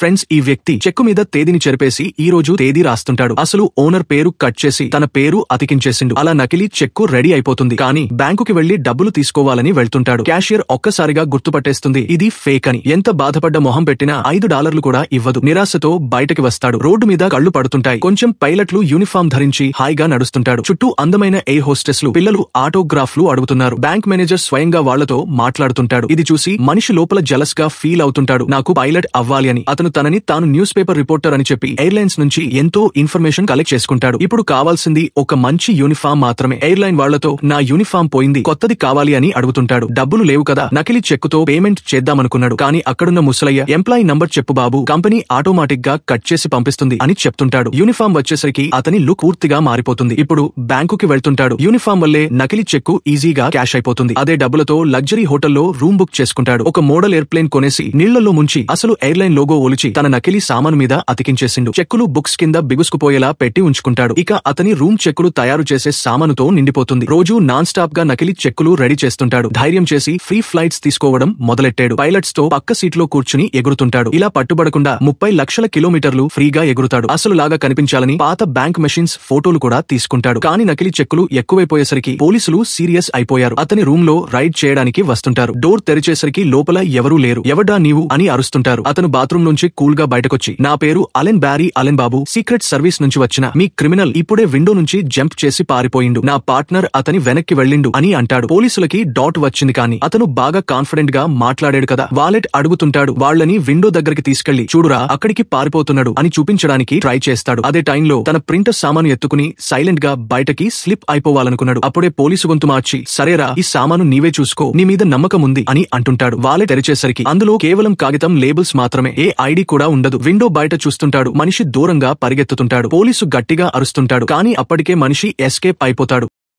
Friends, ఈ వ్యక్తి చెక్కు మీద తేదీని చెరిపేసి ఈ రోజు తేదీ రాస్తుంటాడు. అసలు ఓనర్ పేరు కట్ చేసి తన పేరు అతికించేసిండు. అలా నకిలీ చెక్కు రెడీ అయిపోతుంది. కానీ బ్యాంకుకి వెళ్లి డబ్బులు తీసుకోవాలని వెళ్తుంటాడు. క్యాషియర్ ఒక్కసారిగా గుర్తుపట్టేస్తుంది ఇది ఫేక్ అని. ఎంత బాధపడ్డ మొహం పెట్టినా $5 కూడా ఇవ్వదు. నిరాశతో బయటకి వస్తాడు. రోడ్డు మీద కళ్ళు పడుతుంటాయి. కొంచెం పైలట్లు యూనిఫామ్ ధరించి హాయిగా నడుస్తుంటాడు. చుట్టూ అందమైన ఎయిర్ హోస్టెస్లు, పిల్లలు ఆటోగ్రాఫ్లు అడుగుతున్నారు. బ్యాంక్ మేనేజర్ స్వయంగా వాళ్లతో మాట్లాడుతుంటాడు. ఇది చూసి మనిషి లోపల జలస్ గా ఫీల్ అవుతుంటాడు. నాకు పైలట్ అవ్వాలి అని. అతను తనని తాను న్యూస్ పేపర్ రిపోర్టర్ అని చెప్పి ఎయిర్లైన్స్ నుంచి ఎంతో ఇన్ఫర్మేషన్ కలెక్ట్ చేసుకుంటాడు. ఇప్పుడు కావాల్సింది ఒక మంచి యూనిఫామ్ మాత్రమే. ఎయిర్లైన్ వాళ్లతో నా యూనిఫామ్ పోయింది, కొత్తది కావాలి అని అడుగుతుంటాడు. డబ్బులు లేవు కదా, నకిలీ చెక్కుతో పేమెంట్ చేద్దామనుకున్నాడు. కానీ అక్కడున్న ముసలయ్య ఎంప్లాయీ నంబర్ చెప్పు బాబు, కంపెనీ ఆటోమేటిక్ గా కట్ చేసి పంపిస్తుంది అని చెప్తుంటాడు. యూనిఫామ్ వచ్చేసరికి అతని లుక్ పూర్తిగా మారిపోతుంది. ఇప్పుడు బ్యాంకుకి వెళ్తుంటాడు. యూనిఫామ్ వల్లే నకిలీ చెక్కు ఈజీగా క్యాష్ అయిపోతుంది. అదే డబ్బులతో లగ్జరీ హోటల్లో రూమ్ బుక్ చేసుకుంటాడు. ఒక మోడల్ ఎయిర్ప్లేన్ కొనేసి నీళ్లలో ముంచి అసలు ఎయిర్లైన్ లోగో ఒలిచి తన నకిలీ సామాను మీద అతికించేసిండు. చెక్కులు బుక్స్ కింద బిగుసుకుపోయేలా పెట్టి ఉంచుకుంటాడు. ఇక అతని రూమ్ చెక్కులు తయారు చేసే సామానుతో నిండిపోతుంది. రోజు నాన్ స్టాప్ గా నకిలీ చెక్కులు రెడీ చేస్తుంటాడు. ధైర్యం చేసి ఫ్రీ ఫ్లైట్స్ తీసుకోవడం మొదలెట్టాడు. పైలట్స్ తో పక్క సీట్లో కూర్చుని ఎగురుతుంటాడు. ఇలా పట్టుబడకుండా 30 లక్షల కిలోమీటర్లు ఫ్రీగా ఎగురుతాడు. అసలు లాగా కనిపించాలని పాత బ్యాంక్ మెషిన్స్ ఫోటోలు కూడా తీసుకుంటాడు. కానీ నకిలీ చెక్కులు ఎక్కువైపోయేసరికి పోలీసులు సీరియస్ అయిపోయారు. అతని రూమ్ లో రైడ్ చేయడానికి వస్తుంటారు. డోర్ తెరిచేసరికి లోపల ఎవరూ లేరు. ఎవడా నీవు అని అరుస్తుంటారు. అతను బాత్రూమ్ నుంచి కూల్ గా బయటకొచ్చి, నా పేరు అలెన్ బ్యారీ అలెన్ బాబు, సీక్రెట్ సర్వీస్ నుంచి వచ్చిన మీ క్రిమినల్ ఇప్పుడే విండో నుంచి జంప్ చేసి పారిపోయిండు. నా పార్ట్నర్ అతని వెనక్కి వెళ్లిండు అని అంటాడు. పోలీసులకి డాట్ వచ్చింది. కానీ అతను బాగా కాన్ఫిడెంట్ గా మాట్లాడాడు కదా. వాలెట్ అడుగుతుంటాడు. వాళ్ళని విండో దగ్గరికి తీసుకెళ్లి, చూడురా అక్కడికి పారిపోతున్నాడు అని చూపించడానికి ట్రై చేస్తాడు. అదే టైంలో తన ప్రింటర్ సామాను ఎత్తుకుని సైలెంట్ గా బయటకి స్లిప్ అయిపోవాలనుకున్నాడు. అప్పుడే పోలీసు గొంతు మార్చి, సరేరా ఈ సామాను నీవే చూసుకో, నీ మీద నమ్మకం ఉంది అని అంటుంటాడు. వాలెట్ తెరిచేసరికి అందులో కేవలం కాగితం లేబుల్స్ మాత్రమే, ఏ ఐడి కూడా ఉండదు. విండో బయట చూస్తుంటాడు. మనిషి దూరంగా పరిగెత్తుతుంటాడు. పోలీసు గట్టిగా అరుస్తుంటాడు. కానీ అప్పటికే మనిషి ఎస్కేప్ అయిపోతాడు.